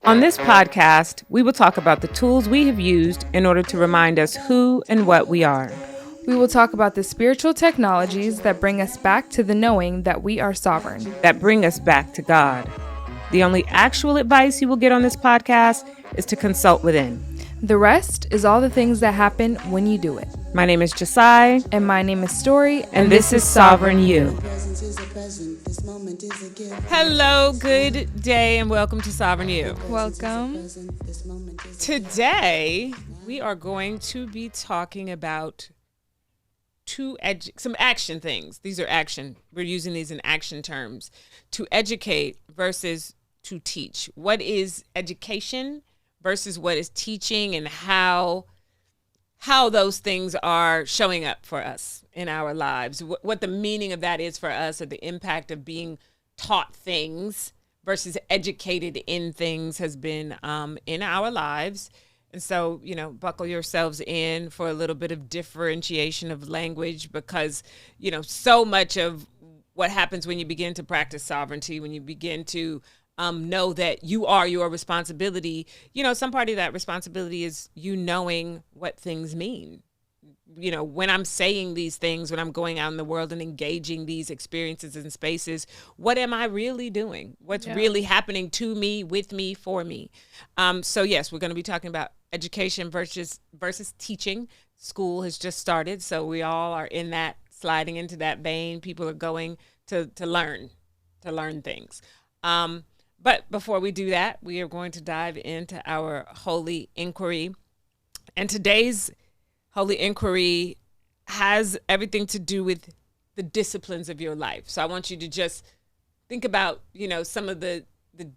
On this podcast, we will talk about the tools we have used in order to remind us who and what we are. We will talk about the spiritual technologies that bring us back to the knowing that we are sovereign. That bring us back to God. The only actual advice you will get on this podcast is to consult within. The rest is all the things that happen when you do it. My name is Jasai. And my name is Stori. And this is Sovereign You. Hello, good day, and welcome to Sovereign You. Welcome. Today, we are going to be talking about some action things. These are action. We're using these in action terms. To educate versus to teach. What is education versus what is teaching, and how those things are showing up for us in our lives. What the meaning of that is for us, or the impact of being taught things versus educated in things has been in our lives. And so, buckle yourselves in for a little bit of differentiation of language, because, so much of what happens when you begin to practice sovereignty, when you begin to know that you are your responsibility, some part of that responsibility is you knowing what things mean. When I'm saying these things, when I'm going out in the world and engaging these experiences and spaces, what am I really doing? What's really happening to me, with me, for me? So yes, we're going to be talking about education versus teaching. School has just started, so we all are in that, sliding into that vein. People are going to learn things. But before we do that, we are going to dive into our holy inquiry. And today's holy inquiry has everything to do with the disciplines of your life. So I want you to just think about, some of the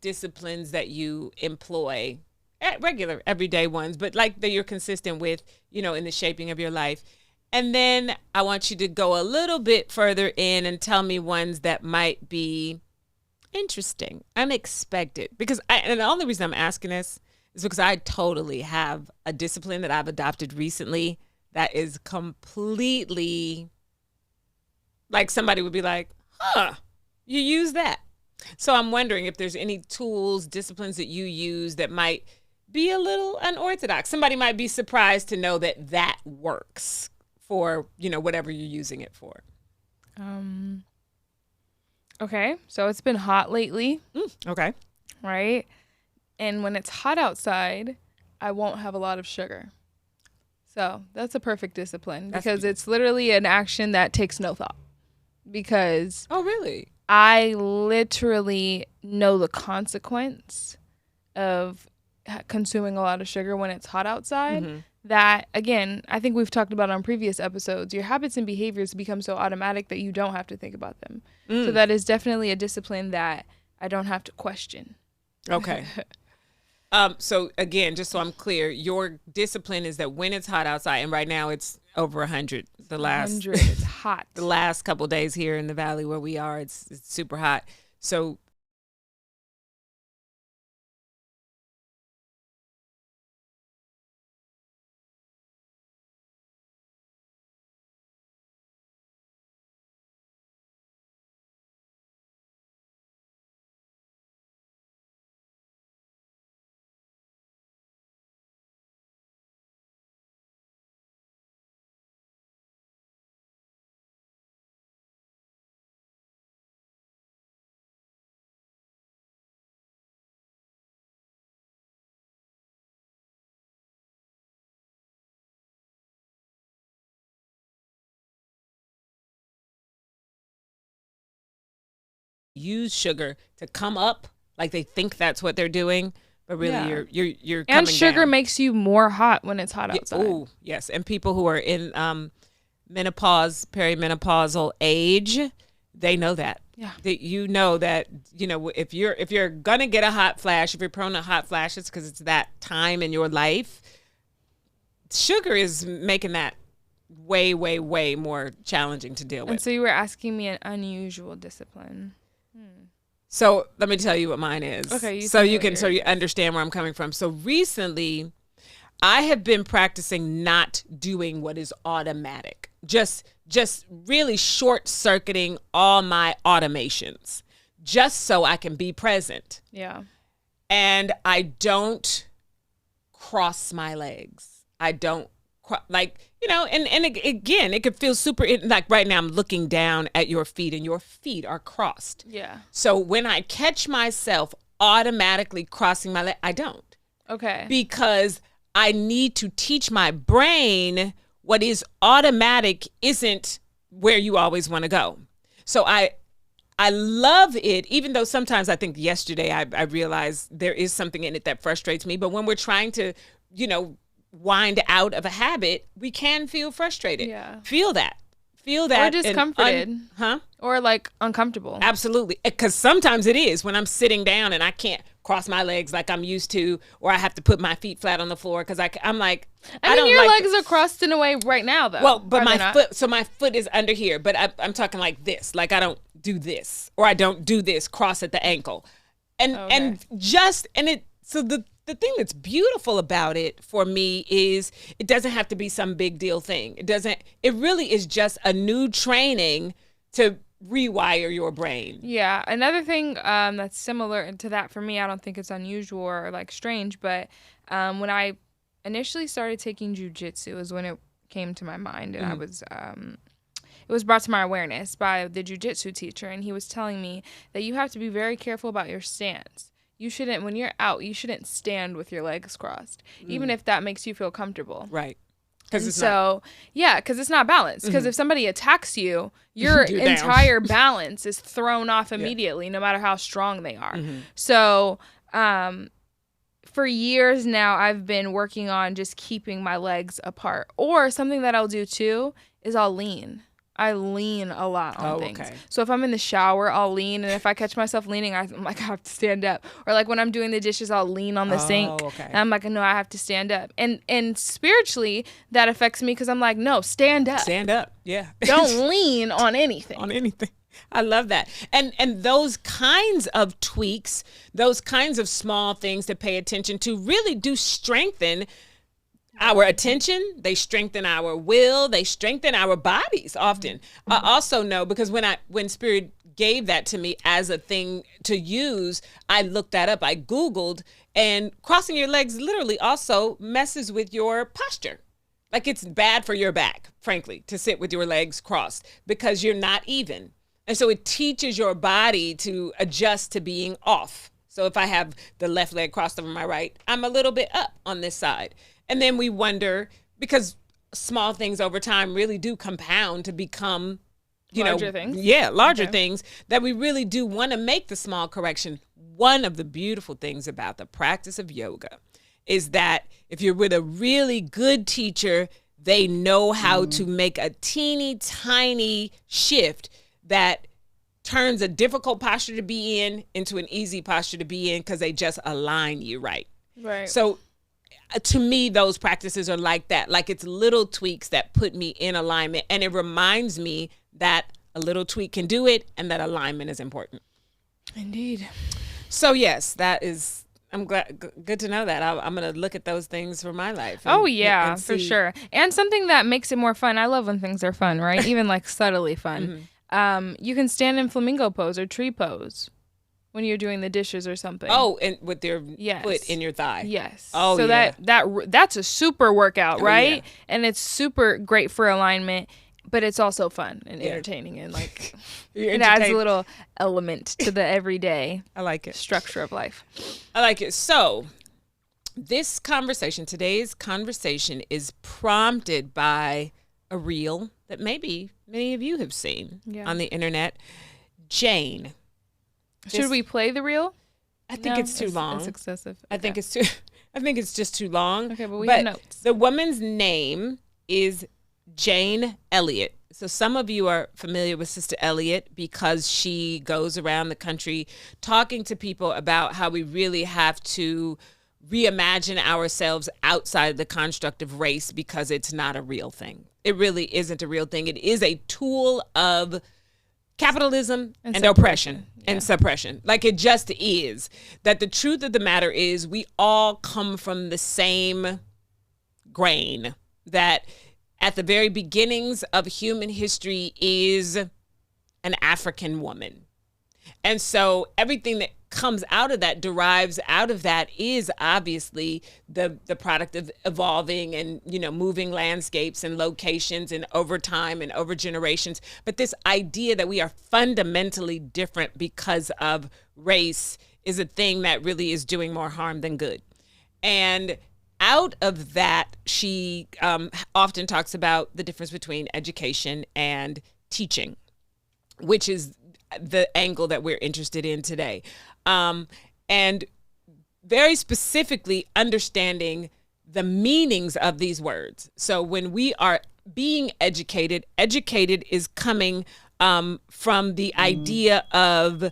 disciplines that you employ, regular, everyday ones, but like that you're consistent with, in the shaping of your life. And then I want you to go a little bit further in and tell me ones that might be interesting, unexpected. And the only reason I'm asking this is because I totally have a discipline that I've adopted recently that is completely like somebody would be like, you use that. So I'm wondering if there's any tools, disciplines that you use that might be a little unorthodox. Somebody might be surprised to know that works for, whatever you're using it for. Okay, so it's been hot lately. Okay. Right? And when it's hot outside, I won't have a lot of sugar. So that's a perfect discipline, because it's literally an action that takes no thought. Because oh, really? I literally know the consequence of consuming a lot of sugar when it's hot outside. Mm-hmm. That, again, I think we've talked about on previous episodes, your habits and behaviors become so automatic that you don't have to think about them. So that is definitely a discipline that I don't have to question. Okay. So again, just so I'm clear, your discipline is that when it's hot outside, and right now it's over 100. It's hot. The last couple of days here in the valley where we are, it's super hot. So use sugar to come up, like they think that's what they're doing, but really you're coming and sugar down. Makes you more hot when it's hot outside. Oh, yes. And people who are in menopause, perimenopausal age, they know that. Yeah. That if you're gonna get a hot flash, if you're prone to hot flashes because it's that time in your life, sugar is making that way, way, way more challenging to deal with. And so you were asking me an unusual discipline. So let me tell you what mine is. Okay. So you understand where I'm coming from. So recently, I have been practicing not doing what is automatic. Just really short circuiting all my automations, just so I can be present. Yeah. and I don't cross my legs. I don't again, it could feel super, like right now I'm looking down at your feet and your feet are crossed. Yeah. So when I catch myself automatically crossing my leg, I don't. Okay. Because I need to teach my brain what is automatic isn't where you always want to go. So I love it, even though sometimes I think yesterday I realized there is something in it that frustrates me. But when we're trying to, wind out of a habit, we can feel frustrated. Yeah. Feel that. Or discomforted. Or like uncomfortable. Absolutely. Because sometimes it is when I'm sitting down and I can't cross my legs like I'm used to, or I have to put my feet flat on the floor because I'm like, I mean, your legs are crossed in a way right now, though. Well, but my foot is under here, but I'm talking like this, like I don't do this, or I don't do this, cross at the ankle. The thing that's beautiful about it for me is it doesn't have to be some big deal thing. It really is just a new training to rewire your brain. Yeah. Another thing that's similar to that for me, I don't think it's unusual or like strange, but when I initially started taking jujitsu is when it came to my mind, and it was brought to my awareness by the jujitsu teacher, and he was telling me that you have to be very careful about your stance. You shouldn't, when you're out, you shouldn't stand with your legs crossed, even if that makes you feel comfortable. Right. Because it's not balanced. Because if somebody attacks you, your entire balance is thrown off immediately, no matter how strong they are. So for years now, I've been working on just keeping my legs apart. Or something that I'll do too is I'll lean. I lean a lot on things. Okay. So if I'm in the shower, I'll lean. And if I catch myself leaning, I'm like, I have to stand up. Or like when I'm doing the dishes, I'll lean on the sink. Okay. And I'm like, no, I have to stand up. And spiritually, that affects me because I'm like, no, stand up. Stand up. Yeah. Don't lean on anything. On anything. I love that. And those kinds of tweaks, those kinds of small things to pay attention to really do strengthen our attention. They strengthen our will. They strengthen our bodies often. I also know, because when Spirit gave that to me as a thing to use, I looked that up. I Googled, and crossing your legs literally also messes with your posture. Like, it's bad for your back, frankly, to sit with your legs crossed because you're not even. And so it teaches your body to adjust to being off. So if I have the left leg crossed over my right, I'm a little bit up on this side. And then we wonder, because small things over time really do compound to become, larger things. Yeah, larger things, that we really do want to make the small correction. One of the beautiful things about the practice of yoga is that if you're with a really good teacher, they know how to make a teeny tiny shift that turns a difficult posture to be in into an easy posture to be in, because they just align you right. Right. So to me, those practices are like that. Like, it's little tweaks that put me in alignment. And it reminds me that a little tweak can do it, and that alignment is important. Indeed. So yes, I'm glad, good to know that. I'm going to look at those things for my life. And for sure. And something that makes it more fun. I love when things are fun, right? Even like subtly fun. You can stand in flamingo pose or tree pose when you're doing the dishes or something. Oh, and with your foot in your thigh. Yes. Oh, so yeah. That's a super workout, right? Yeah. And it's super great for alignment, but it's also fun and entertaining, and like it adds a little element to the everyday I like it. Structure of life. I like it. So today's conversation is prompted by a reel that maybe many of you have seen on the internet. Jane. Should we play the reel? I think it's too long. It's excessive. Okay. I think it's just too long. Okay, but we have notes. The woman's name is Jane Elliott. So some of you are familiar with Sister Elliott because she goes around the country talking to people about how we really have to reimagine ourselves outside of the construct of race, because it's not a real thing. It really isn't a real thing. It is a tool of capitalism and oppression and suppression. Like, it just is. That the truth of the matter is we all come from the same grain, that at the very beginnings of human history is an African woman. And so everything that comes out of that, derives out of that, is obviously the product of evolving and, moving landscapes and locations and over time and over generations. But this idea that we are fundamentally different because of race is a thing that really is doing more harm than good. And out of that, she often talks about the difference between education and teaching, which is the angle that we're interested in today. And very specifically understanding the meanings of these words. So when we are being educated is coming from the idea of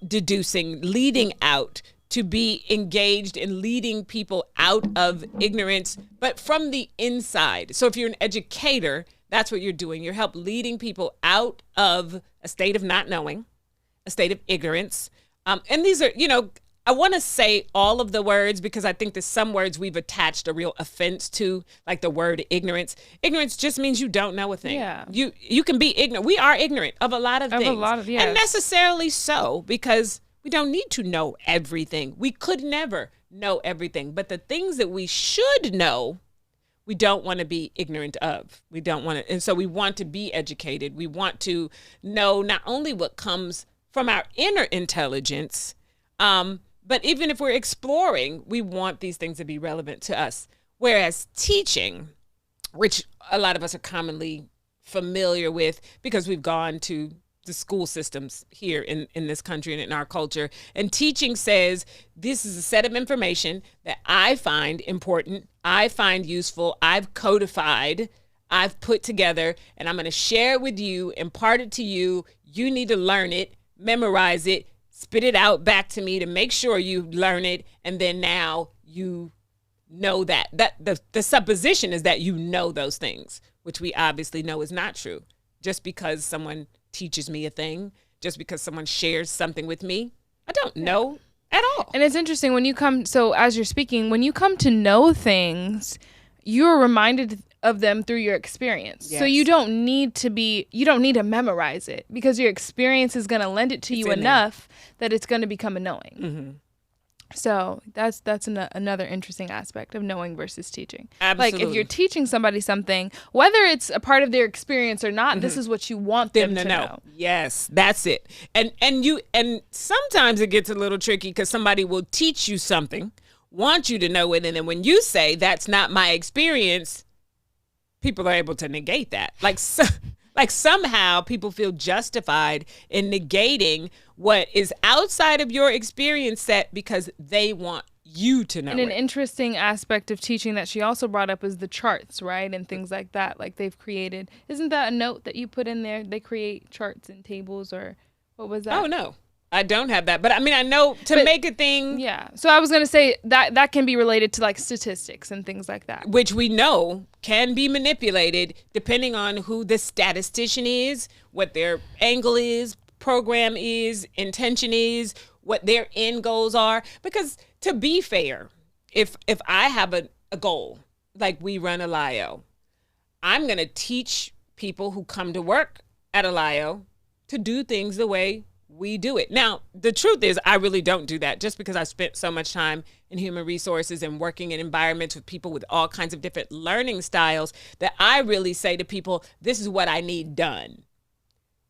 deducing, leading out, to be engaged in leading people out of ignorance, but from the inside. So if you're an educator, that's what you're doing. You're help leading people out of a state of not knowing, a state of ignorance. And these are, I want to say all of the words because I think that some words we've attached a real offense to, like the word ignorance. Ignorance just means you don't know a thing. Yeah. You can be ignorant. We are ignorant of a lot of things. Yes. And necessarily so, because we don't need to know everything. We could never know everything. But the things that we should know, we don't want to be ignorant of. We don't want to. And so we want to be educated. We want to know not only what comes from our inner intelligence, but even if we're exploring, we want these things to be relevant to us. Whereas teaching, which a lot of us are commonly familiar with because we've gone to the school systems here in this country and in our culture. And teaching says, this is a set of information that I find important, I find useful, I've codified, I've put together, and I'm going to share it with you, impart it to you. You need to learn it, memorize it, spit it out back to me to make sure you learn it. And then now you know that the supposition is that you know those things, which we obviously know is not true. Just because someone teaches me a thing, just because someone shares something with me, I don't know at all. And it's interesting when you come, so as you're speaking, when you come to know things, you're reminded of them through your experience. Yes. So you don't need to memorize it because your experience is going to lend it to you enough that it's going to become a knowing. Mm-hmm. So that's another interesting aspect of knowing versus teaching. Absolutely. Like if you're teaching somebody something, whether it's a part of their experience or not, this is what you want them to know. Yes, that's it. And sometimes it gets a little tricky because somebody will teach you something, want you to know it, and then when you say that's not my experience, people are able to negate that. Like somehow people feel justified in negating what is outside of your experience set because they want you to know and an interesting aspect of teaching that she also brought up is the charts, right? And things like that. Like they've created, isn't that a note that you put in there? They create charts and tables, or what was that? Oh, no. I don't have that. But I mean, I know make a thing. Yeah. So I was going to say that can be related to like statistics and things like that. Which we know can be manipulated depending on who the statistician is, what their angle is, program is, intention is, what their end goals are. Because to be fair, if I have a goal, like we run a LIO, I'm going to teach people who come to work at a LIO to do things the way we do it. Now, the truth is I really don't do that just because I spent so much time in human resources and working in environments with people with all kinds of different learning styles that I really say to people, this is what I need done.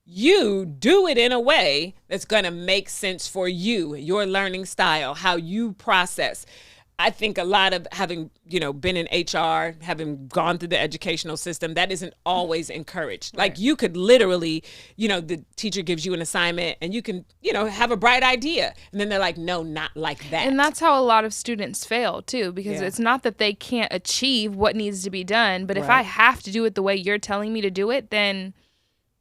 You do it in a way that's going to make sense for you, your learning style, how you process. I think a lot of having, been in HR, having gone through the educational system, that isn't always encouraged. Right. Like you could literally, the teacher gives you an assignment and you can, have a bright idea. And then they're like, no, not like that. And that's how a lot of students fail too, because it's not that they can't achieve what needs to be done. But if I have to do it the way you're telling me to do it, then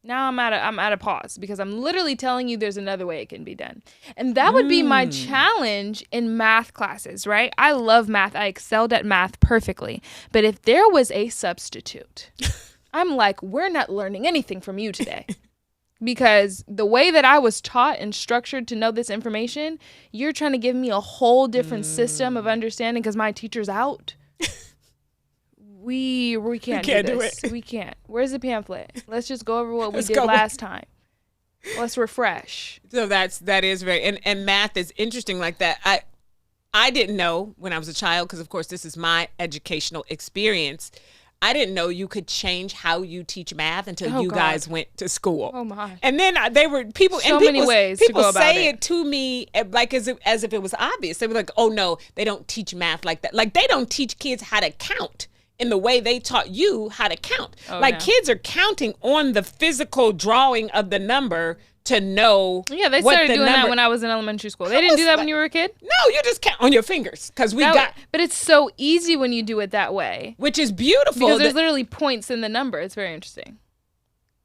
now I'm at a pause because I'm literally telling you there's another way it can be done. And that would be my challenge in math classes, right? I love math. I excelled at math perfectly. But if there was a substitute, I'm like, we're not learning anything from you today. Because the way that I was taught and structured to know this information, you're trying to give me a whole different system of understanding because my teacher's out. We can't do this. We can't. Where's the pamphlet? Let's just go over what we did last time. Let's refresh. So that is very, and math is interesting like that. I didn't know when I was a child, because of course this is my educational experience. I didn't know you could change how you teach math until guys went to school. Oh my! And then they were people. So and many ways people to go about say it. it to me like as if it was obvious. They were like, "Oh no, they don't teach math like that. Like they don't teach kids how to count in the way they taught you how to count. Kids are counting on the physical drawing of the number." To know, yeah, they started doing that when I was in elementary school. They didn't do that when you were a kid. No, you just count on your fingers because But it's so easy when you do it that way, which is beautiful because there's literally points in the number. It's very interesting.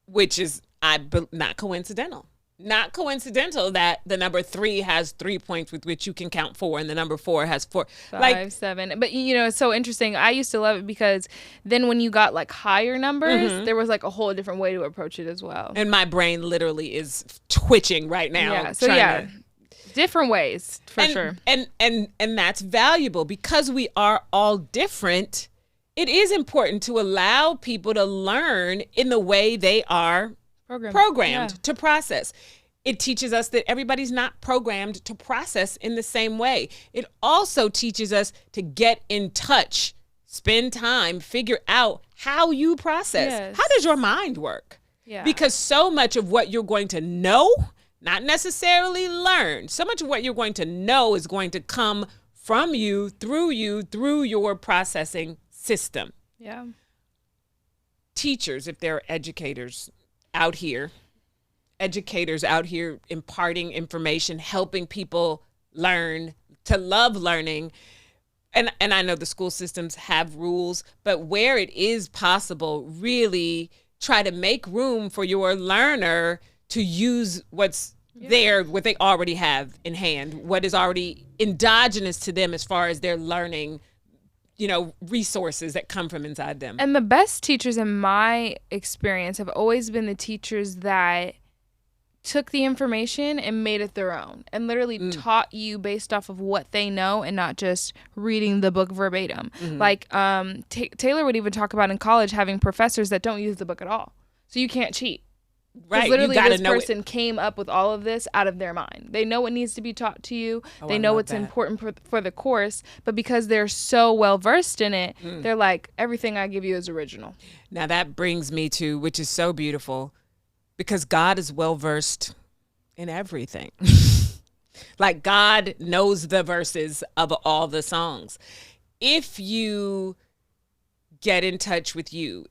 Which is not coincidental. Not coincidental that the number 3 has 3 points with which you can count 4, and the number 4 has 4. 5, 7. But it's so interesting. I used to love it because then when you got like higher numbers, there was like a whole different way to approach it as well. And my brain literally is twitching right now. Yeah. So different ways for sure. And that's valuable because we are all different. It is important to allow people to learn in the way they are programmed to process. It teaches us that everybody's not programmed to process in the same way. It also teaches us to get in touch, spend time, figure out how you process. Yes. How does your mind work? Yeah. Because so much of what you're going to know, not necessarily learn, so much of what you're going to know is going to come from you, through your processing system. Yeah. Teachers, if they're educators out here imparting information, helping people learn, to love learning. And I know the school systems have rules, but where it is possible, really try to make room for your learner to use what's there, what they already have in hand, what is already endogenous to them as far as their learning, resources that come from inside them. And the best teachers in my experience have always been the teachers that took the information and made it their own and literally taught you based off of what they know and not just reading the book verbatim. Like Taylor would even talk about in college having professors that don't use the book at all. So you can't cheat. Right. Literally, this person came up with all of this out of their mind. They know what needs to be taught to you. They know what's important for the course. But because they're so well versed in it, they're like, everything I give you is original. Now that brings me to, which is so beautiful, because God is well versed in everything. Like God knows the verses of all the songs. If you get in touch with you,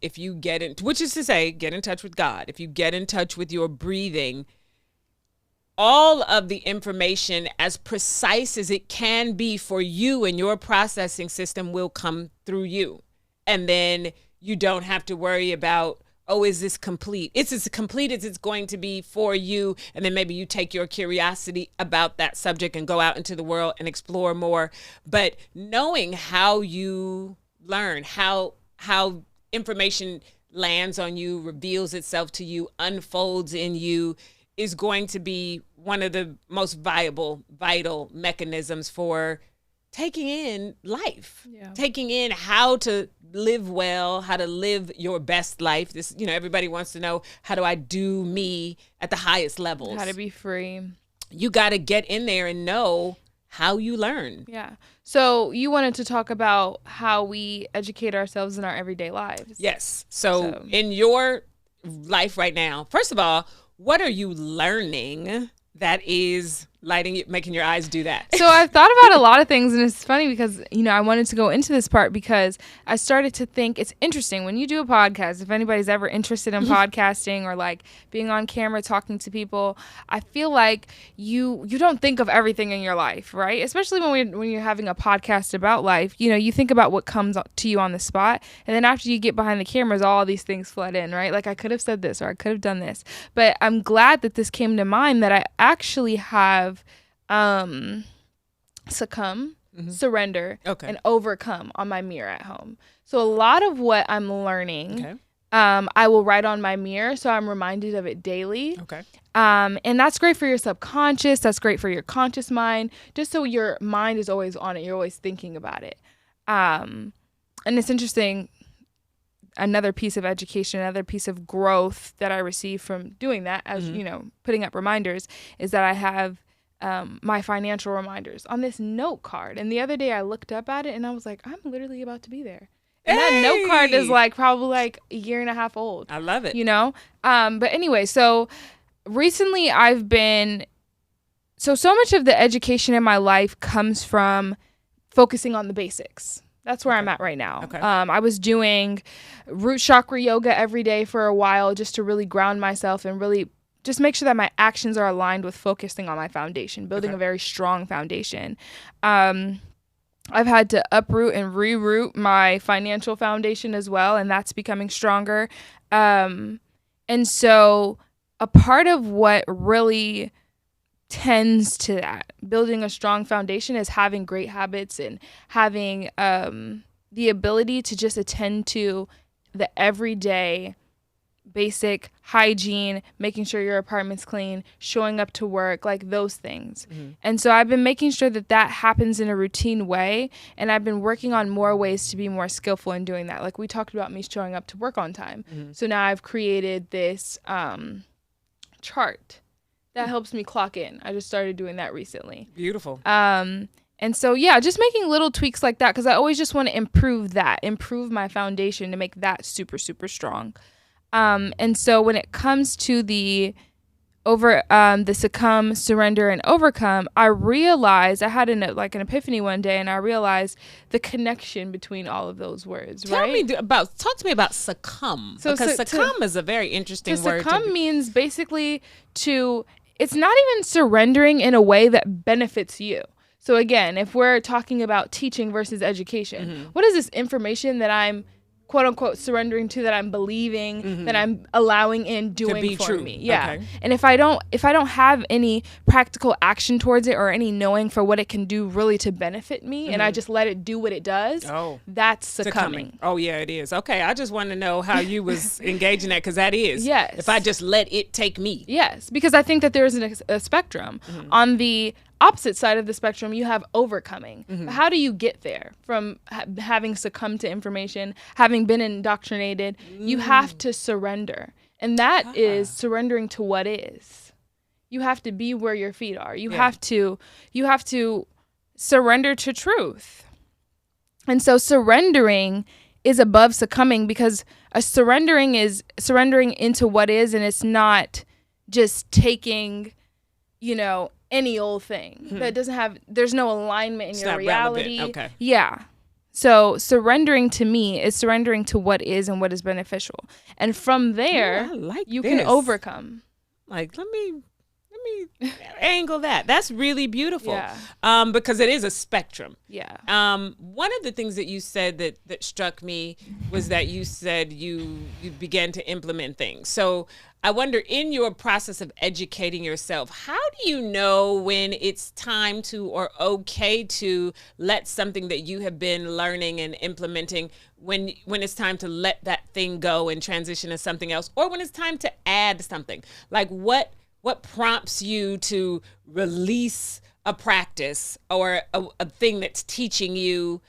which is to say, get in touch with God. If you get in touch with your breathing, all of the information, as precise as it can be for you and your processing system, will come through you. And then you don't have to worry about, is this complete? It's as complete as it's going to be for you. And then maybe you take your curiosity about that subject and go out into the world and explore more. But knowing how you learn, how information lands on you, reveals itself to you, unfolds in you, is going to be one of the most vital mechanisms for taking in life, taking in how to live well, how to live your best life. This, everybody wants to know, how do I do me at the highest levels? How to be free. You got to get in there and know how you learn. Yeah. So you wanted to talk about how we educate ourselves in our everyday lives. Yes. So in your life right now, first of all, what are you learning that is making your eyes do that? So I've thought about a lot of things, and it's funny because, I wanted to go into this part because I started to think it's interesting when you do a podcast. If anybody's ever interested in podcasting or like being on camera talking to people, I feel like you don't think of everything in your life, right? Especially when you're having a podcast about life, you think about what comes to you on the spot, and then after you get behind the cameras, all these things flood in, right? Like I could have said this or I could have done this, but I'm glad that this came to mind, that I actually have succumb, surrender, and overcome on my mirror at home. So a lot of what I'm learning, I will write on my mirror, so I'm reminded of it daily. Okay. And that's great for your subconscious. That's great for your conscious mind, just so your mind is always on it. You're always thinking about it. And it's interesting. another piece of education, another piece of growth that I received from doing that, as you know, putting up reminders, is that I have my financial reminders on this note card. And the other day I looked up at it and I was like, I'm literally about to be there. And that note card is like probably like a year and a half old. I love it. You know? But anyway, so recently I've been, so much of the education in my life comes from focusing on the basics. That's where I'm at right now. Okay. I was doing root chakra yoga every day for a while just to really ground myself and really just make sure that my actions are aligned with focusing on my foundation, building a very strong foundation. I've had to uproot and reroot my financial foundation as well, and that's becoming stronger. And so a part of what really tends to that, building a strong foundation, is having great habits and having the ability to just attend to the everyday basic hygiene, making sure your apartment's clean, showing up to work, like those things. And so I've been making sure that that happens in a routine way, and I've been working on more ways to be more skillful in doing that. Like we talked about me showing up to work on time. So now I've created this chart that helps me clock in. I just started doing that recently. Beautiful. And so, yeah, just making little tweaks like that, because I always just want to improve my foundation to make that super, super strong. And so when it comes to the succumb, surrender, and overcome, I realized, I had an epiphany one day, and I realized the connection between all of those words, talk to me about succumb. So because succumb is a very interesting word. Succumb means basically it's not even surrendering in a way that benefits you. So again, if we're talking about teaching versus education, what is this information that I'm quote unquote surrendering to, that I'm believing, that I'm allowing in doing for true. me? Yeah. Okay. And if I don't have any practical action towards it, or any knowing for what it can do really to benefit me, and I just let it do what it does, that's succumbing. Oh yeah, it is. Okay. I just want to know how you was engaging that, because that is. Yes. If I just let it take me. Yes. Because I think that there is a spectrum. On the opposite side of the spectrum, you have overcoming. How do you get there from having succumbed to information, having been indoctrinated? You have to surrender, and that is surrendering to what is. You have to be where your feet are. You have to surrender to truth. And so surrendering is above succumbing, because surrendering is surrendering into what is, and it's not just taking, any old thing that there's no alignment in your reality. Relevant. Okay. Yeah. So surrendering to me is surrendering to what is and what is beneficial. And from there, you can overcome. Like, let me angle that. That's really beautiful. Yeah. Because it is a spectrum. Yeah. One of the things that you said that struck me was that you said you began to implement things. So I wonder, in your process of educating yourself, how do you know when it's time to, or okay to, let something that you have been learning and implementing, when it's time to let that thing go and transition to something else, or when it's time to add something? Like what prompts you to release a practice or a thing that's teaching you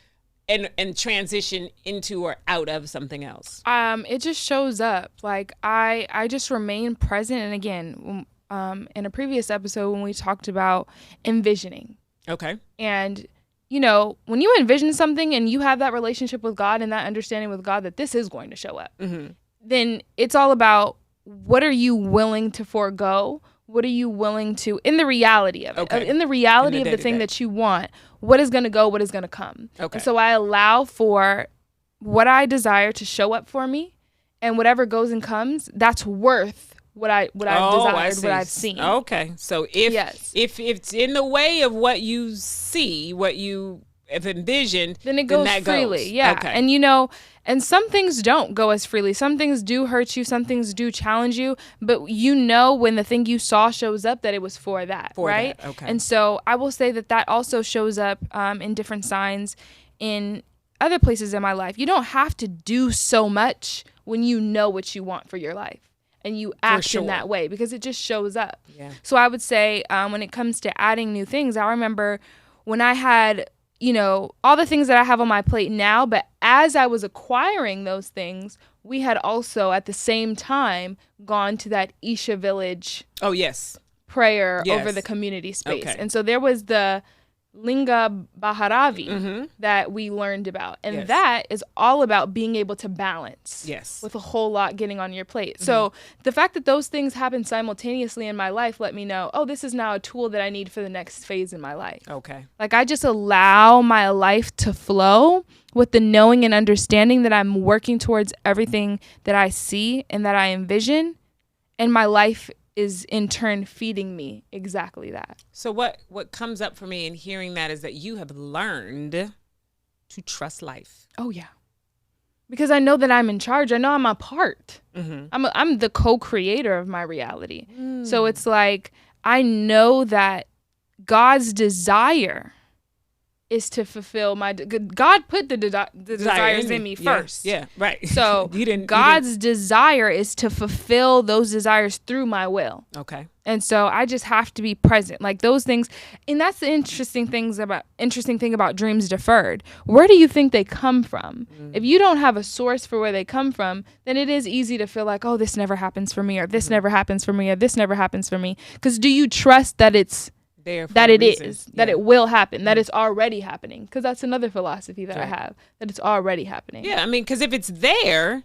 and transition into or out of something else? It just shows up. Like I just remain present. And again, in a previous episode when we talked about envisioning. Okay. And when you envision something and you have that relationship with God and that understanding with God that this is going to show up, then it's all about, what are you willing to forego? What are you willing to, in the reality of it, in the reality of the thing that you want, what is going to go, what is going to come? Okay. And so I allow for what I desire to show up for me, and whatever goes and comes, that's worth what I've desired, what I've seen. Okay. So if it's in the way of what you see, what you have envisioned, then it goes freely. Yeah. Okay. And and some things don't go as freely. Some things do hurt you. Some things do challenge you. But when the thing you saw shows up, that it was for that, right? That. Okay. And so I will say that also shows up in different signs in other places in my life. You don't have to do so much when you know what you want for your life, and you act in that way, because it just shows up. Yeah. So I would say when it comes to adding new things, I remember when I had all the things that I have on my plate now, but as I was acquiring those things, we had also at the same time gone to that Isha village. Oh, yes. Prayer Yes. over the community space. Okay. And so there was the Linga Bharavi that we learned about. And Yes. that is all about being able to balance Yes. with a whole lot getting on your plate. So the fact that those things happen simultaneously in my life let me know, oh, this is now a tool that I need for the next phase in my life. Okay. Like I just allow my life to flow with the knowing and understanding that I'm working towards everything that I see and that I envision. And my life is in turn feeding me exactly that. So what comes up for me in hearing that is that you have learned to trust life. Oh yeah, because I know that I'm in charge. I know I'm a part. I'm the co-creator of my reality. So it's like I know that God's desire is to fulfill my God put the desires in me first. Yeah, right. So God's desire is to fulfill those desires through my will. Okay. And so I just have to be present. Like those things, and that's the interesting thing about dreams deferred. Where do you think they come from? If you don't have a source for where they come from, then it is easy to feel like, oh, this never happens for me, or this never happens for me, or this never happens for me. Because do you trust that it's that it is, that it will happen, that it's already happening? Because that's another philosophy that I have, that it's already happening. Yeah, I mean, because if it's there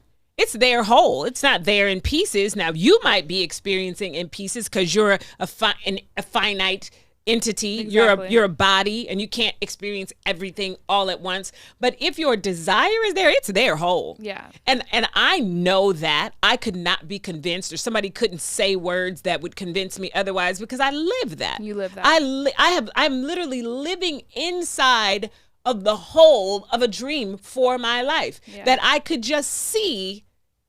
whole. It's not there in pieces. Now, you might be experiencing in pieces because you're a finite entity. Exactly. You're a body, and you can't experience everything all at once. But if your desire is there, it's there whole. Yeah. And I know that I could not be convinced, or somebody couldn't say words that would convince me otherwise, because I live that. You live that. I'm literally living inside of the whole of a dream for my life that I could just see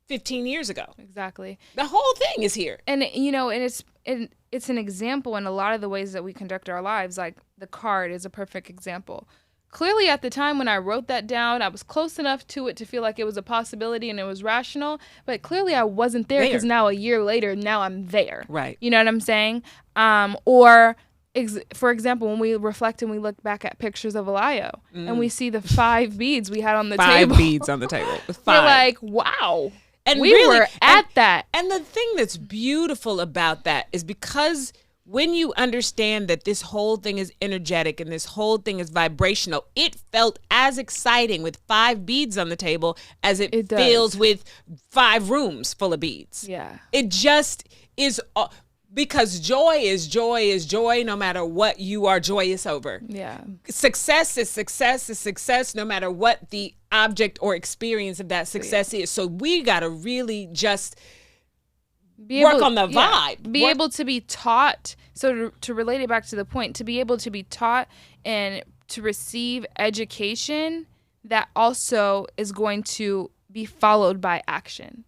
15 years ago. Exactly. The whole thing is here. And it's an example in a lot of the ways that we conduct our lives. Like the card is a perfect example. Clearly at the time when I wrote that down, I was close enough to it to feel like it was a possibility and it was rational, but clearly I wasn't there because now a year later, now I'm there. Right. You know what I'm saying? For example, when we reflect and we look back at pictures of Alayo and we see the 5 beads we had on the table. 5 beads on the table. 5. We're like, wow. And we were at that. And the thing that's beautiful about that is because when you understand that this whole thing is energetic and this whole thing is vibrational, it felt as exciting with 5 beads on the table as it feels with 5 rooms full of beads. Yeah. It just is, because joy is joy no matter what you are joyous over. Yeah. Success is success no matter what the object or experience of that success is. So we got to really just work on the vibe. Be able to be taught. So to relate it back to the point, to be able to be taught and to receive education that also is going to be followed by action.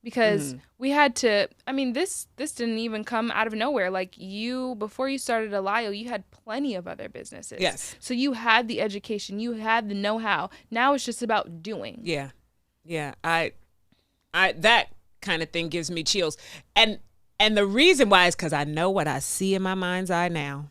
Because we had to, I mean, this didn't even come out of nowhere. Like before you started Alayo, you had plenty of other businesses. Yes. So you had the education, you had the know-how. Now it's just about doing. Yeah. Yeah. I that kind of thing gives me chills. And the reason why is because I know what I see in my mind's eye now.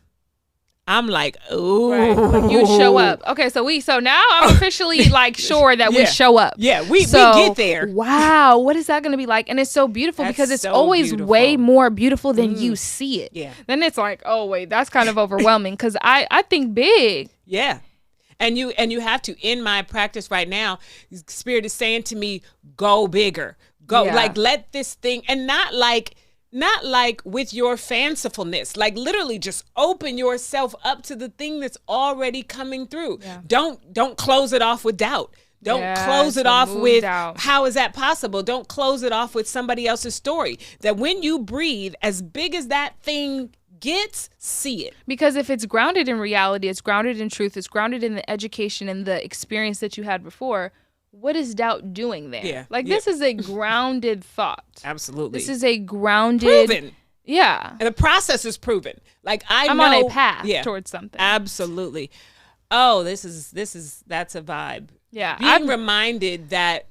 I'm like, ooh. Right. Like you show up. Okay, so now I'm officially like sure that we show up. Yeah, we get there. Wow, what is that going to be like? And it's so beautiful because it's so always beautiful. Way more beautiful than you see it. Yeah. Then it's like, oh wait, that's kind of overwhelming because I think big. Yeah. And you have to, in my practice right now, Spirit is saying to me, go bigger. Go, like, let this thing, and not like with your fancifulness, like literally just open yourself up to the thing that's already coming through. Yeah. Don't close it off with doubt. Don't close it off with how is that possible? Don't close it off with somebody else's story. That when you breathe, as big as that thing gets, see it. Because if it's grounded in reality, it's grounded in truth, it's grounded in the education and the experience that you had before, what is doubt doing there? Yeah. Like this is a grounded thought. Absolutely. This is a grounded. Proven. Yeah. And the process is proven. Like I'm on a path towards something. Absolutely. Oh, that's a vibe. Yeah. Being reminded that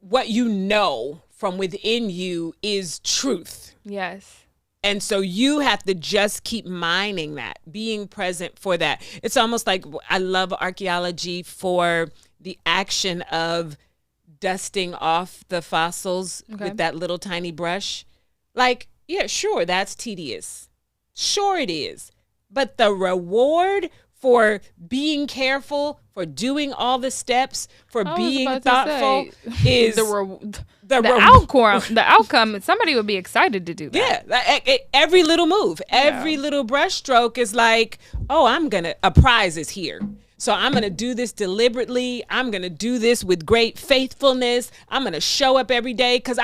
what you know from within you is truth. Yes. And so you have to just keep mining that, being present for that. It's almost like I love archaeology for the action of dusting off the fossils with that little tiny brush. Like, yeah, sure, that's tedious. Sure it is. But the reward for being careful, for doing all the steps, for being thoughtful is the outcome. Somebody would be excited to do that. Yeah, every little move, every little brush stroke is like, oh, a prize is here. So I'm going to do this deliberately. I'm going to do this with great faithfulness. I'm going to show up every day because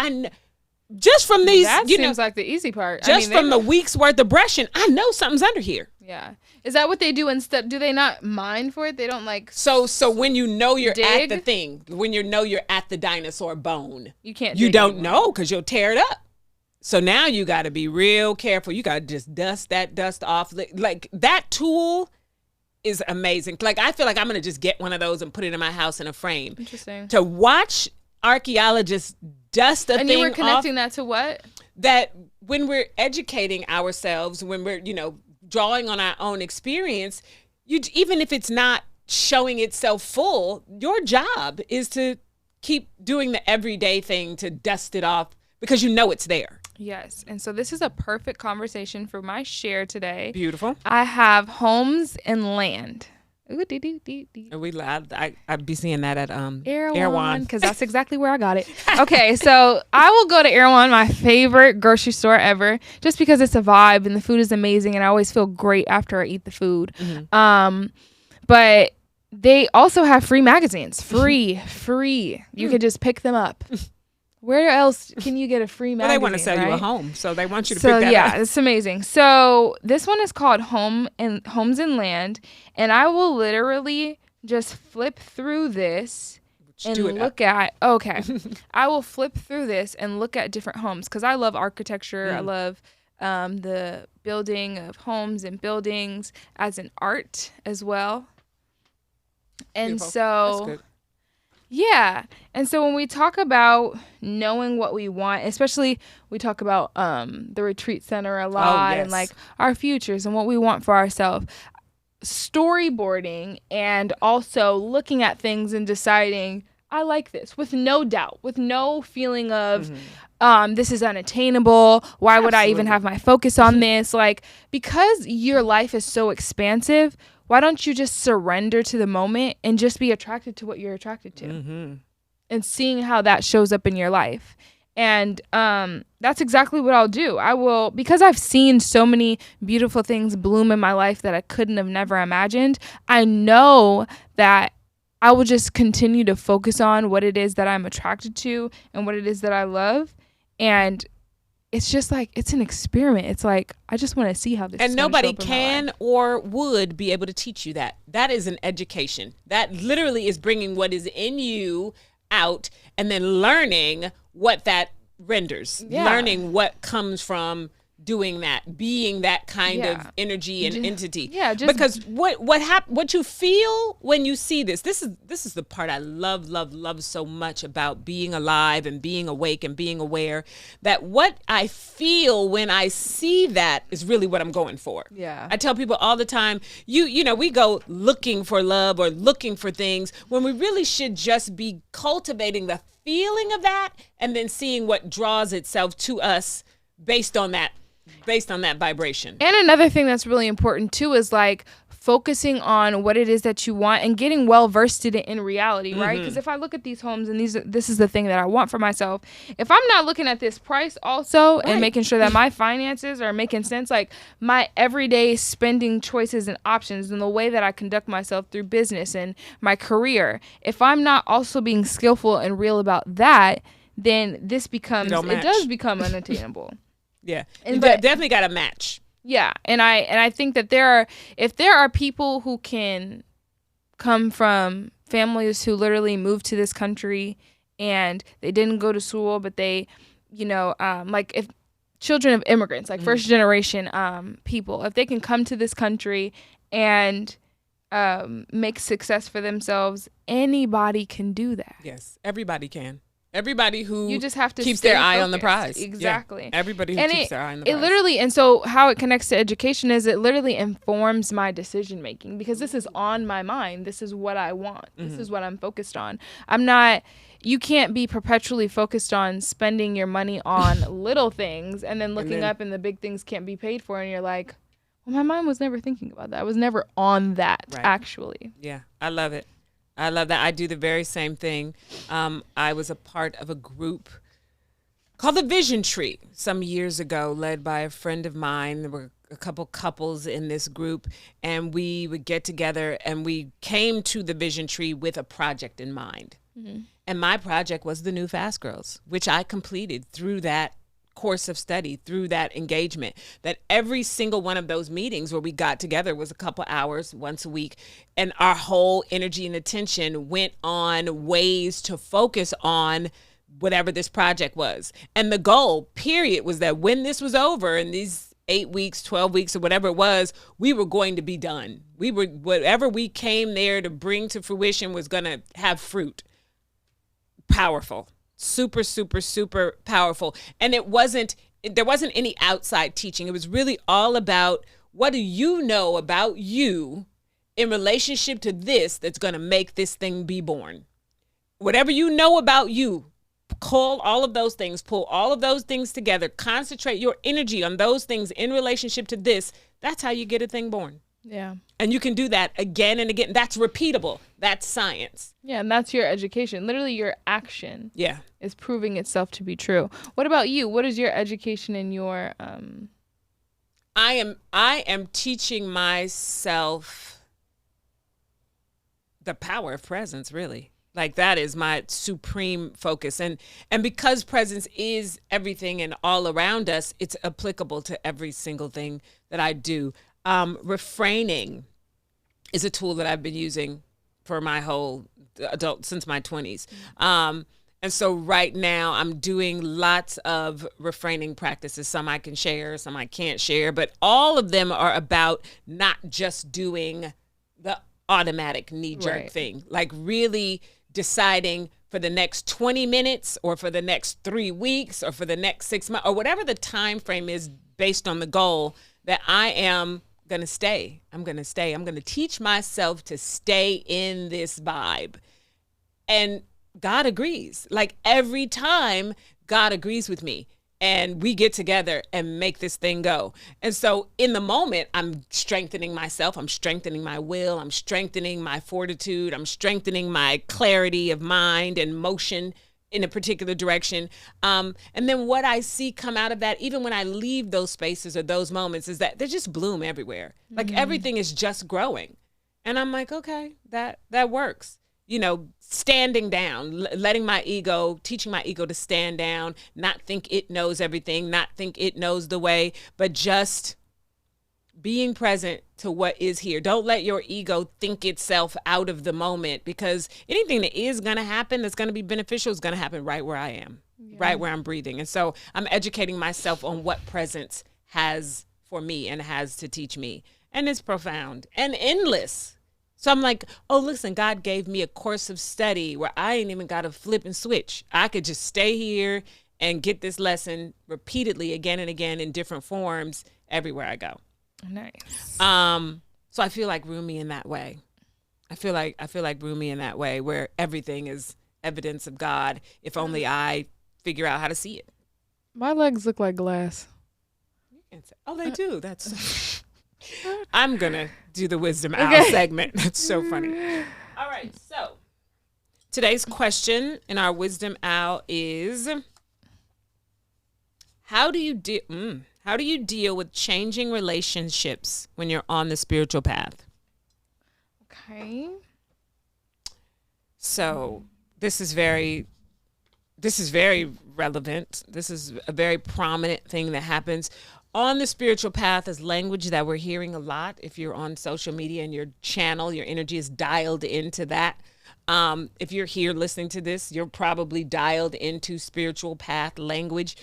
just from these, that seems like the easy part. Just from the week's worth of brushing, I know something's under here. Yeah. Is that what they do instead? Do they not mine for it? They don't like. So when you know you're at the thing, when you know you're at the dinosaur bone, you don't know because you'll tear it up. So now you got to be real careful. You got to just dust that dust off. Like that tool is amazing. Like I feel like I'm going to just get one of those and put it in my house in a frame. Interesting. To watch archaeologists dust a thing off. And you were connecting that to what? That when we're educating ourselves, when we're, drawing on our own experience, even if it's not showing itself full, your job is to keep doing the everyday thing to dust it off because you know it's there. Yes. And so this is a perfect conversation for my share today. Beautiful. I have homes and land. I'd be seeing that at Erewhon, because that's exactly where I got it. Okay, so I will go to Erewhon, my favorite grocery store ever, just because it's a vibe and the food is amazing, and I always feel great after I eat the food. Mm-hmm. But they also have free magazines, free. You can just pick them up. Where else can you get a free magazine? Well, they want to sell you a home, so they want you to pick that up. Yeah, it's amazing. So this one is called Homes and Land, and I will literally just flip through this and look at. Okay, I will flip through this and look at different homes because I love architecture. I love the building of homes and buildings as an art as well. And Beautiful. so. That's good. Yeah. And so when we talk about knowing what we want, especially we talk about the retreat center a lot and like our futures and what we want for ourselves, storyboarding and also looking at things and deciding, I like this with no doubt, with no feeling of this is unattainable. Why would I even have my focus on this? Like, because your life is so expansive, why don't you just surrender to the moment and just be attracted to what you're attracted to and seeing how that shows up in your life? And that's exactly what I'll do. I will, because I've seen so many beautiful things bloom in my life that I couldn't have never imagined. I know that I will just continue to focus on what it is that I'm attracted to and what it is that I love. And it's just like, it's an experiment. It's like, I just want to see how this is. And nobody can or would be able to teach you that. That is an education. That literally is bringing what is in you out and then learning what that renders. Yeah. Learning what comes from doing that, being that kind of energy and entity. Yeah, because what you feel when you see this is the part I love so much about being alive and being awake and being aware, that what I feel when I see that is really what I'm going for. Yeah. I tell people all the time, you know, we go looking for love or looking for things when we really should just be cultivating the feeling of that and then seeing what draws itself to us based on that vibration. And another thing that's really important too is like focusing on what it is that you want and getting well versed in it in reality, right? Because if I look at these homes and this is the thing that I want for myself, if I'm not looking at this price also and making sure that my finances are making sense, like my everyday spending choices and options and the way that I conduct myself through business and my career, if I'm not also being skillful and real about that, then it does become unattainable. Yeah, but definitely got a match. Yeah, and I think that if there are people who can come from families who literally moved to this country and they didn't go to school, but they, like if children of immigrants, like first generation people, if they can come to this country and make success for themselves, anybody can do that. Yes, everybody can. Everybody who you just have to keeps stay their eye focused. on the prize. Exactly. Yeah. Everybody who keeps their eye on the prize. It literally, and so how it connects to education is it literally informs my decision making, because this is on my mind. This is what I want. This is what I'm focused on. You can't be perpetually focused on spending your money on little things and then looking up and the big things can't be paid for. And you're like, well, my mind was never thinking about that. I was never on that, actually. Yeah, I love it. I love that. I do the very same thing. I was a part of a group called the Vision Tree some years ago, led by a friend of mine. There were a couple couples in this group, and we would get together, and we came to the Vision Tree with a project in mind. Mm-hmm. And my project was the New Fast Girls, which I completed through that course of study, through that engagement. That every single one of those meetings where we got together was a couple hours once a week, and our whole energy and attention went on ways to focus on whatever this project was. And the goal, period, was that when this was over and these 8 weeks, 12 weeks, or whatever it was, we were going to be done. Whatever we came there to bring to fruition was going to have fruit. Powerful. Super, super, super powerful. And there wasn't any outside teaching. It was really all about, what do you know about you in relationship to this that's going to make this thing be born? Whatever you know about you, call all of those things, pull all of those things together, concentrate your energy on those things in relationship to this. That's how you get a thing born. Yeah. And you can do that again and again. That's repeatable. That's science. Yeah, and that's your education. Literally your action is proving itself to be true. What about you? What is your education in your I am teaching myself the power of presence, really. Like, that is my supreme focus. And because presence is everything and all around us, it's applicable to every single thing that I do. Refraining is a tool that I've been using for my whole adult, since my 20s. And so right now I'm doing lots of refraining practices. Some I can share, some I can't share, but all of them are about not just doing the automatic knee-jerk thing, like really deciding for the next 20 minutes or for the next 3 weeks or for the next 6 months or whatever the time frame is based on the goal, that I am going to stay. I'm going to stay. I'm going to teach myself to stay in this vibe. And God agrees. Like, every time God agrees with me and we get together and make this thing go. And so in the moment, I'm strengthening myself. I'm strengthening my will. I'm strengthening my fortitude. I'm strengthening my clarity of mind and motion in a particular direction. And then what I see come out of that, even when I leave those spaces or those moments, is that they just bloom everywhere. Like, everything is just growing. And I'm like, okay, that works. You know, standing down, letting my ego, teaching my ego to stand down, not think it knows everything, not think it knows the way, but just being present to what is here. Don't let your ego think itself out of the moment, because anything that is going to happen that's going to be beneficial is going to happen right where I am, right where I'm breathing. And so I'm educating myself on what presence has for me and has to teach me. And it's profound and endless. So I'm like, oh, listen, God gave me a course of study where I ain't even got to flip and switch. I could just stay here and get this lesson repeatedly again and again in different forms everywhere I go. Nice. So I feel like Rumi in that way. I feel like Rumi in that way, where everything is evidence of God, if only I figure out how to see it. My legs look like glass. Oh, they do. That's I'm gonna do the Wisdom Owl segment. That's so funny. All right, so today's question in our Wisdom Owl is, how do you deal with changing relationships when you're on the spiritual path? Okay. So this is very relevant. This is a very prominent thing that happens on the spiritual path, is language that we're hearing a lot. If you're on social media and your channel, your energy is dialed into that. If you're here listening to this, you're probably dialed into spiritual path language.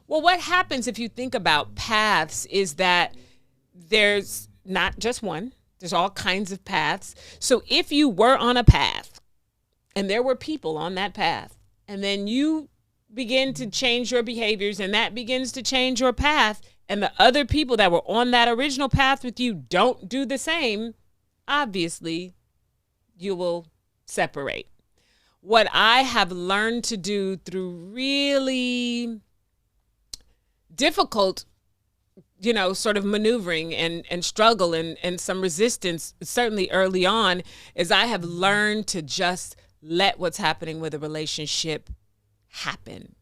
Well, what happens if you think about paths is that there's not just one. There's all kinds of paths. So if you were on a path and there were people on that path and then you begin to change your behaviors, and that begins to change your path, and the other people that were on that original path with you don't do the same, obviously you will separate. What I have learned to do through really difficult, sort of maneuvering and struggle and some resistance, certainly early on, is I have learned to just let what's happening with a relationship happen.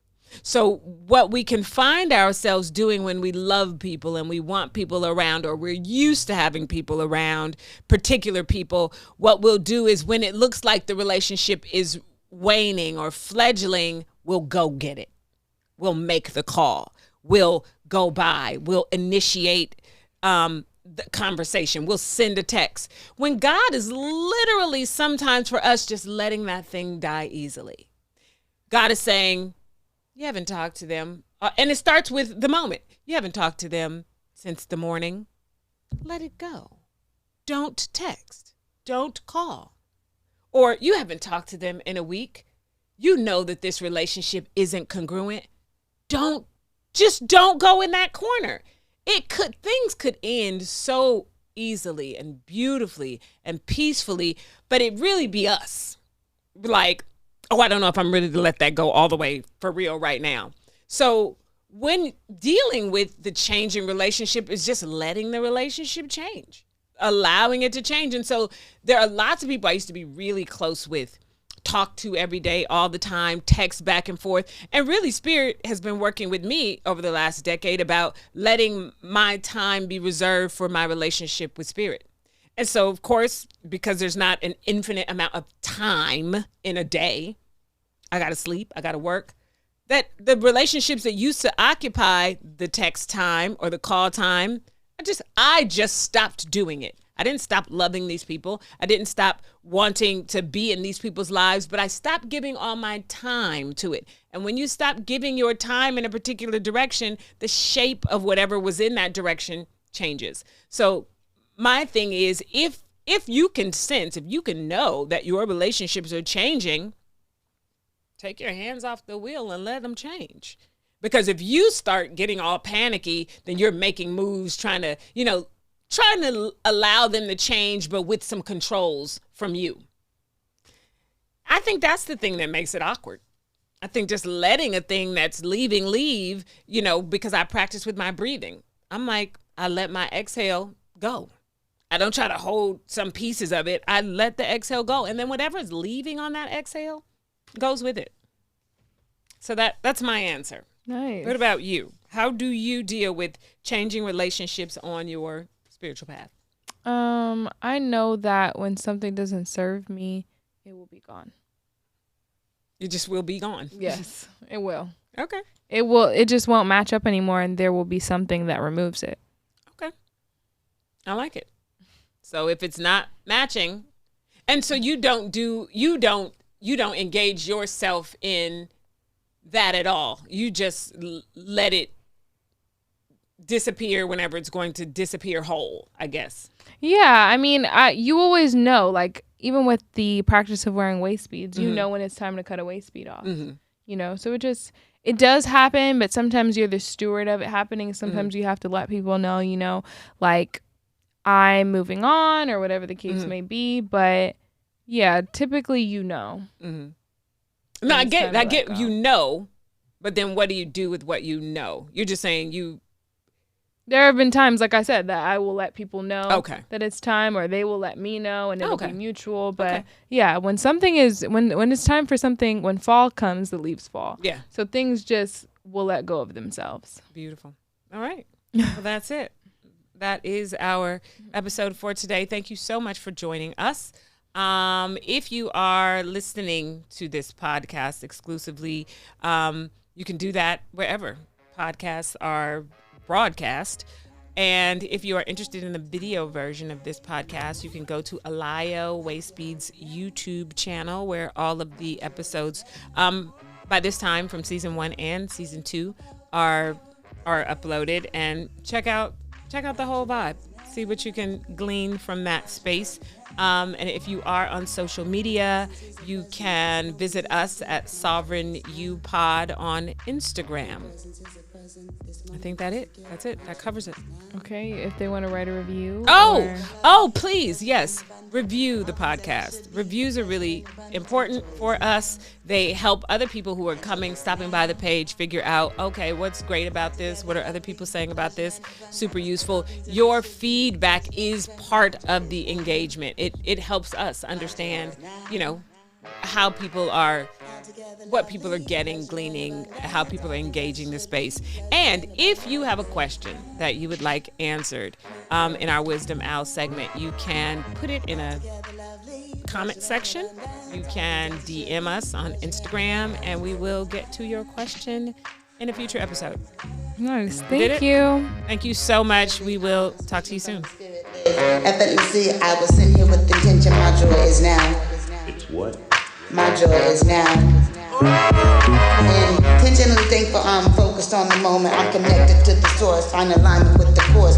So what we can find ourselves doing when we love people and we want people around, or we're used to having people around, particular people, what we'll do is when it looks like the relationship is waning or fledgling, we'll go get it. We'll make the call. We'll go by. We'll initiate the conversation. We'll send a text. When God is literally sometimes for us just letting that thing die easily. God is saying, you haven't talked to them. And it starts with the moment. You haven't talked to them since the morning. Let it go. Don't text. Don't call. Or you haven't talked to them in a week. You know that this relationship isn't congruent. Don't go in that corner. Things could end so easily and beautifully and peacefully, but it really be us. Like, oh, I don't know if I'm ready to let that go all the way for real right now. So when dealing with the changing relationship is just letting the relationship change, allowing it to change. And so there are lots of people I used to be really close with, talk to every day, all the time, text back and forth. And really, Spirit has been working with me over the last decade about letting my time be reserved for my relationship with Spirit. And so, of course, because there's not an infinite amount of time in a day, I got to sleep, I got to work, that the relationships that used to occupy the text time or the call time, I just stopped doing it. I didn't stop loving these people. I didn't stop wanting to be in these people's lives, but I stopped giving all my time to it. And when you stop giving your time in a particular direction, the shape of whatever was in that direction changes. So my thing is, if you can sense, if you can know that your relationships are changing, take your hands off the wheel and let them change. Because if you start getting all panicky, then you're making moves, trying to allow them to change, but with some controls from you. I think that's the thing that makes it awkward. I think just letting a thing that's leave, because I practice with my breathing. I'm like, I let my exhale go. I don't try to hold some pieces of it. I let the exhale go. And then whatever is leaving on that exhale goes with it. So that's my answer. Nice. What about you? How do you deal with changing relationships on your spiritual path? I know that when something doesn't serve me, it will be gone. It just will be gone. Yes, it will. Okay. It just won't match up anymore, and there will be something that removes it. Okay. I like it. So if it's not matching, and so you don't engage yourself in that at all. You just let it disappear whenever it's going to disappear whole, I guess. Yeah, I mean, you always know, like, even with the practice of wearing waist beads, you know when it's time to cut a waist bead off. So it does happen, but sometimes you're the steward of it happening. Sometimes you have to let people know, like, I'm moving on or whatever the case may be. But yeah, typically, No, I get, but then what do you do with what you know? You're just saying There have been times, like I said, that I will let people know that it's time, or they will let me know, and it'll be mutual. But yeah, when something is, when it's time for something, when fall comes, the leaves fall. Yeah. So things just will let go of themselves. Beautiful. All right. Well, that's it. That is our episode for today. Thank you so much for joining us. If you are listening to this podcast exclusively, you can do that wherever podcasts are broadcast. And if you are interested in the video version of this podcast, you can go to Alayo Waistbead's YouTube channel, where all of the episodes, by this time from season 1 and season 2, are uploaded. And check out the whole vibe. see what you can glean from that space. And if you are on social media, you can visit us at Sovereign U Pod on Instagram. I think that's it. That covers it. Okay, if they want to write a review. Oh, please, yes. Review the podcast. Reviews are really important for us. They help other people who are stopping by the page figure out, okay, what's great about this? What are other people saying about this? Super useful. Your feedback is part of the engagement. It helps us understand, how people are, what people are getting, gleaning, how people are engaging the space. And if you have a question that you would like answered in our Wisdom Owl segment, you can put it in a comment section. You can DM us on Instagram, and we will get to your question in a future episode. Nice. Thank you. Thank you so much. We will talk to you soon. Effortlessly, I was in here with intention. My joy is now. It's what? My joy is now. Intentionally thankful, I'm focused on the moment. I'm connected to the source, find alignment with the course.